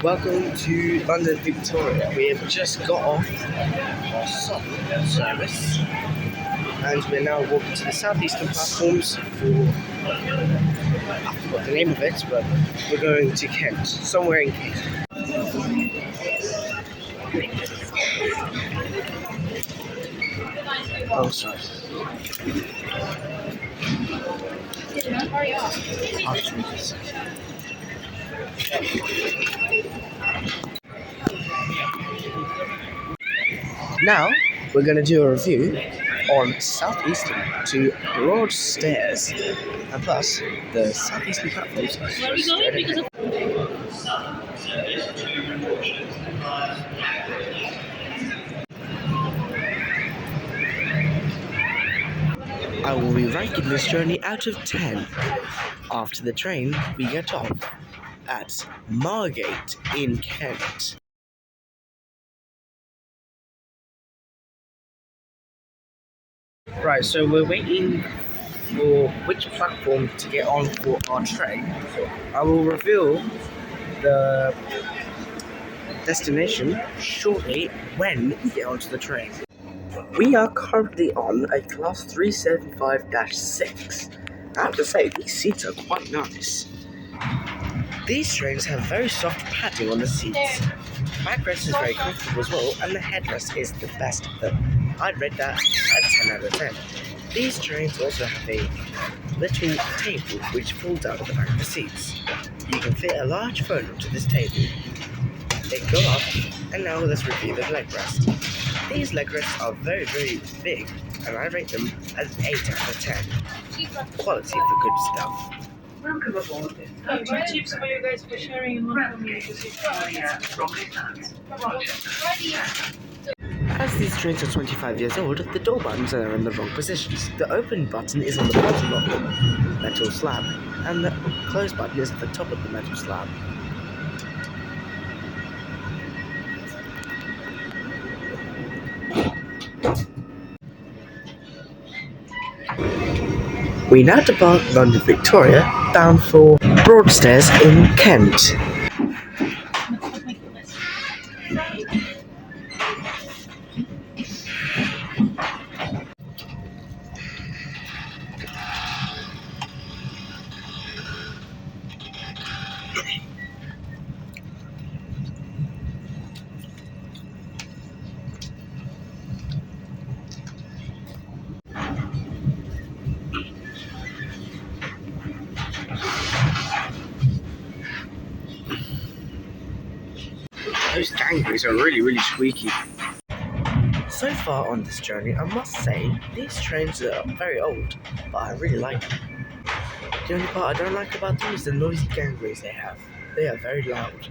Welcome to London Victoria. We have just got off our southern service and we're now walking to the Southeastern platforms for, I forgot the name of it, but we're going to Kent, somewhere in Kent. Oh, sorry. Now, we're going to do a review on Southeastern to Broadstairs, and plus, the Southeastern platforms are Where are we going? Because of I will be ranking this journey out of 10. After the train, we get off at Margate in Kent. Right, so we're waiting for which platform to get on for our train. I will reveal the destination shortly when we get onto the train. We are currently on a class 375-6. I have to say, these seats are quite nice. These trains have very soft padding on the seats. Backrest is very comfortable as well, and the headrest is the best of them. I'd rate that a 10 out of 10. These trains also have a little table which folds out of the back of the seats. You can fit a large phone onto this table. They go up, and now let's review the leg rest. These leg rests are very, very big, and I rate them as 8 out of 10. Quality for good stuff. Welcome aboard. two tips for you guys for sharing and one for me because it's As these trains are 25 years old, the door buttons are in the wrong positions. The open button is on the bottom of the metal slab, and the close button is at the top of the metal slab. We now depart London Victoria, bound for Broadstairs in Kent. Those gangways are really squeaky. So far on this journey, I must say, these trains are very old, but I really like them. The only part I don't like about them is the noisy gangways they have. They are very loud.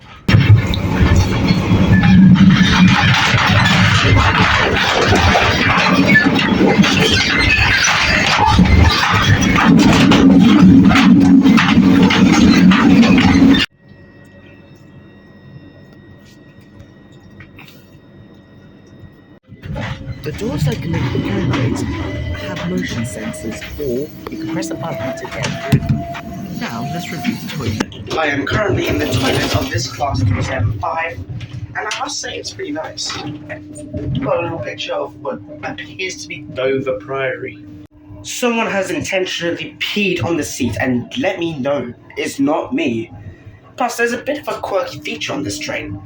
The doors that connect the gangways have motion sensors, or you can press a button to get through them. Now, let's review the toilet. I am currently in the toilet of this class 375, and I must say it's pretty nice. Got a little picture of what appears to be Dover Priory. Someone has intentionally peed on the seat, and let me know, it's not me. Plus, there's a bit of a quirky feature on this train.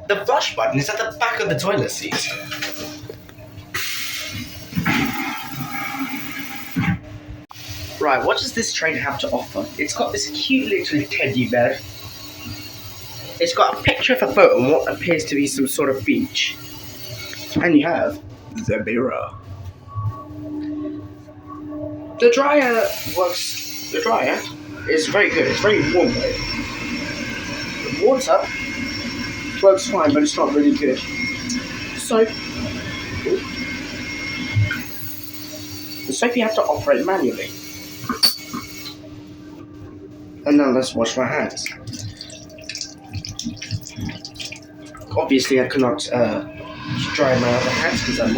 The flush button is at the back of the toilet seat. Right, what does this train have to offer? It's got this cute little teddy bear. It's got a picture of a boat on what appears to be some sort of beach. And you have the mirror. The dryer is very good. It's very warm though. The water works fine, but it's not really good. Soap. The soap you have to operate manually. And now let's wash my hands. Obviously I cannot dry my other hands because I'm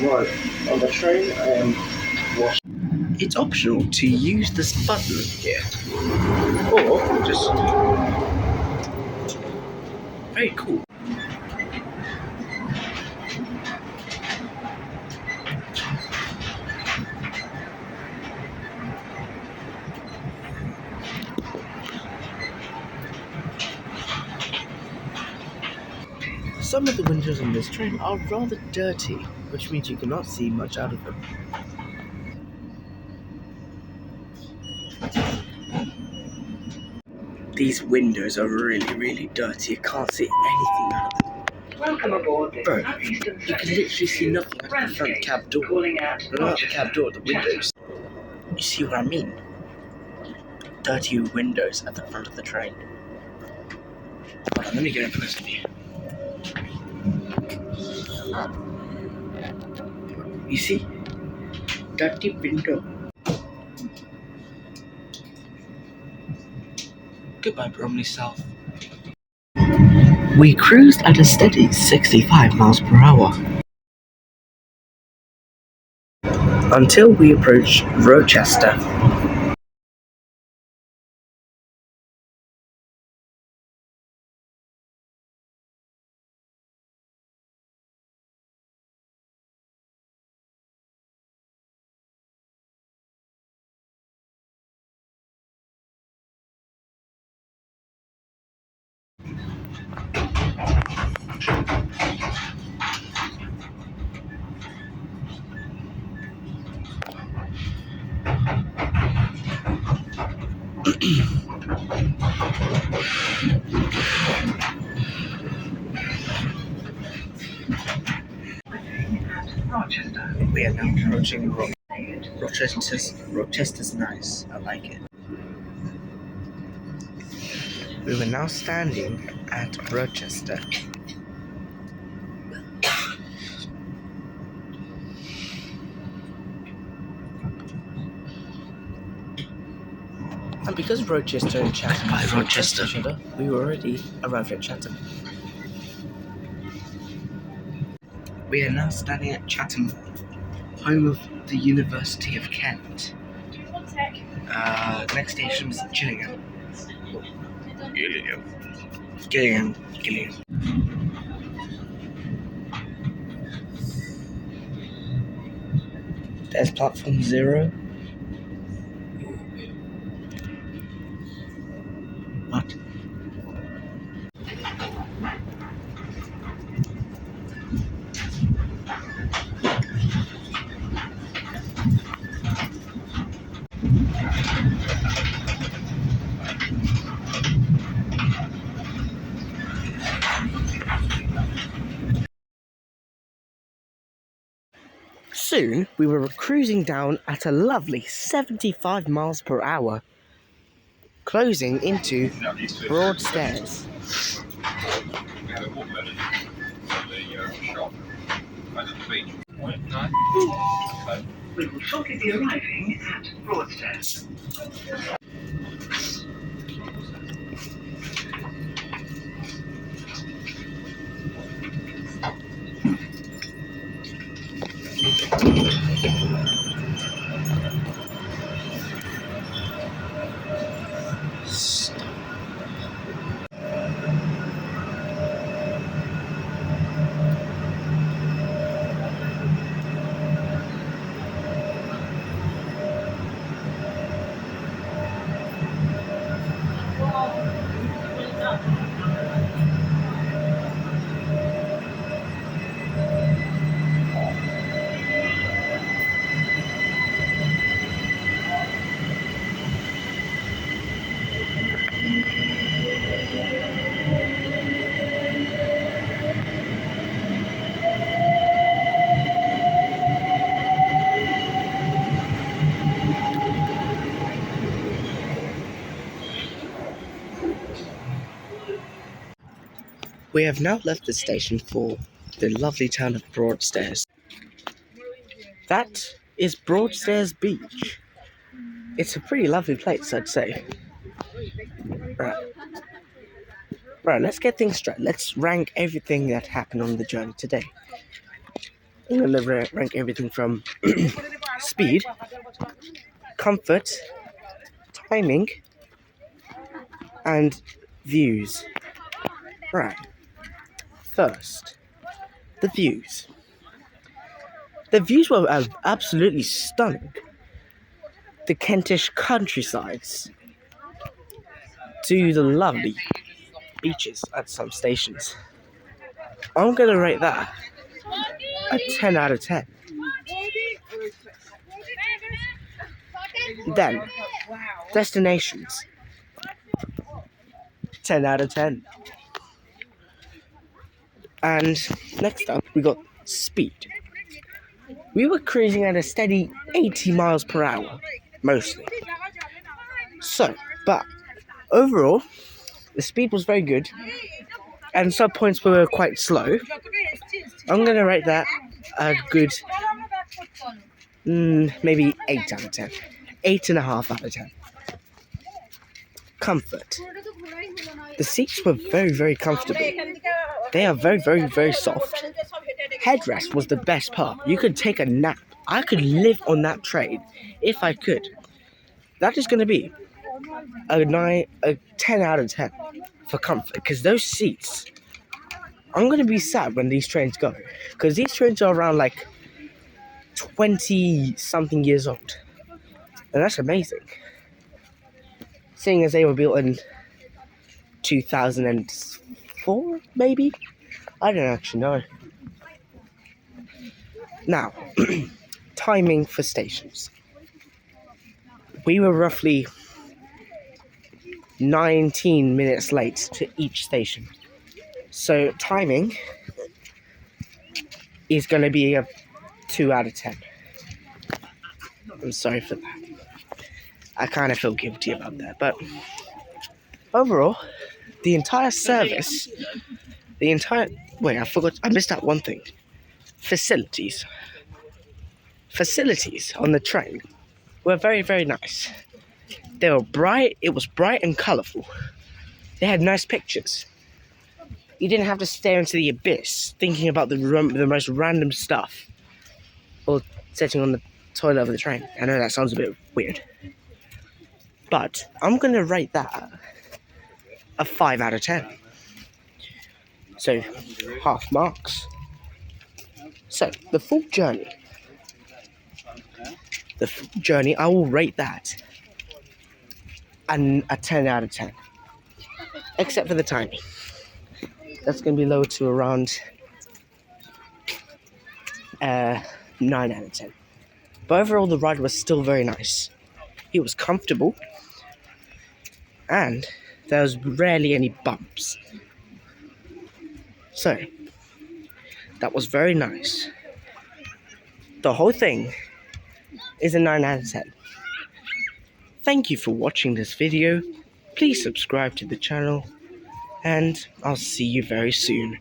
more on the train. I am washing. It's optional to use this button here, or just just very cool. Some of the windows on this train are rather dirty, which means you cannot see much out of them. These windows are really dirty. You can't see anything out of them. Welcome aboard the Bro, Southeastern you can literally see nothing at the front cab door. calling at Not the cab door, the windows. You see what I mean? Dirty windows at the front of the train. Hold on, let me get a closer view. You see? Dirty window. Goodbye, Bromley South. We cruised at a steady 65 miles per hour until we approached Rochester. We are now approaching Rochester's nice. I like it. We were now standing at Rochester. And because Rochester and Chatham by Rochester, we already arrived at Chatham. We are now standing at Chatham, home of the University of Kent. Next station is Gillingham. Gillingham. There's platform 0. What? Soon, we were cruising down at a lovely 75 miles per hour, closing into Broadstairs. We will shortly be arriving at Broadstairs. We have now left the station for the lovely town of Broadstairs. That is Broadstairs Beach. It's a pretty lovely place, I'd say. Right, let's get things straight. Let's rank everything that happened on the journey today. I'm going to rank everything from speed, comfort, timing, and views. Right. First, the views. The views were absolutely stunning. The Kentish countrysides to the lovely beaches at some stations. I'm gonna rate that a 10 out of 10. Then, destinations. 10 out of 10. And next up, we got speed. We were cruising at a steady 80 miles per hour, mostly. So, but overall, the speed was very good, and some points were quite slow. I'm gonna rate that a good, maybe 8 out of 10. 8.5 out of 10. Comfort. The seats were very, very comfortable. They are very, very, very soft. Headrest was the best part. You could take a nap. I could live on that train if I could. That is going to be a 10 out of 10 for comfort, because those seats, I'm going to be sad when these trains go, because these trains are around like 20 something years old, and that's amazing, seeing as they were built in 2004 maybe. I don't actually know. Now, timing for stations. We were roughly 19 minutes late to each station. So timing is going to be a 2 out of 10. I'm sorry for that. I kind of feel guilty about that. But overall, the entire service, wait, I missed out one thing. Facilities on the train were very, very nice. They were bright. It was bright and colourful. They had nice pictures. You didn't have to stare into the abyss thinking about the most random stuff, or sitting on the toilet of the train. I know that sounds a bit weird, but I'm gonna rate that a 5 out of 10. So half marks. So the full journey, I will rate that a 10 out of 10, except for the timing. That's going to be lower to around 9 out of 10. But overall, the ride was still very nice. It was comfortable, and there was rarely any bumps. So that was very nice. The whole thing is a 9 out of 10. Thank you for watching this video. Please subscribe to the channel, and I'll see you very soon.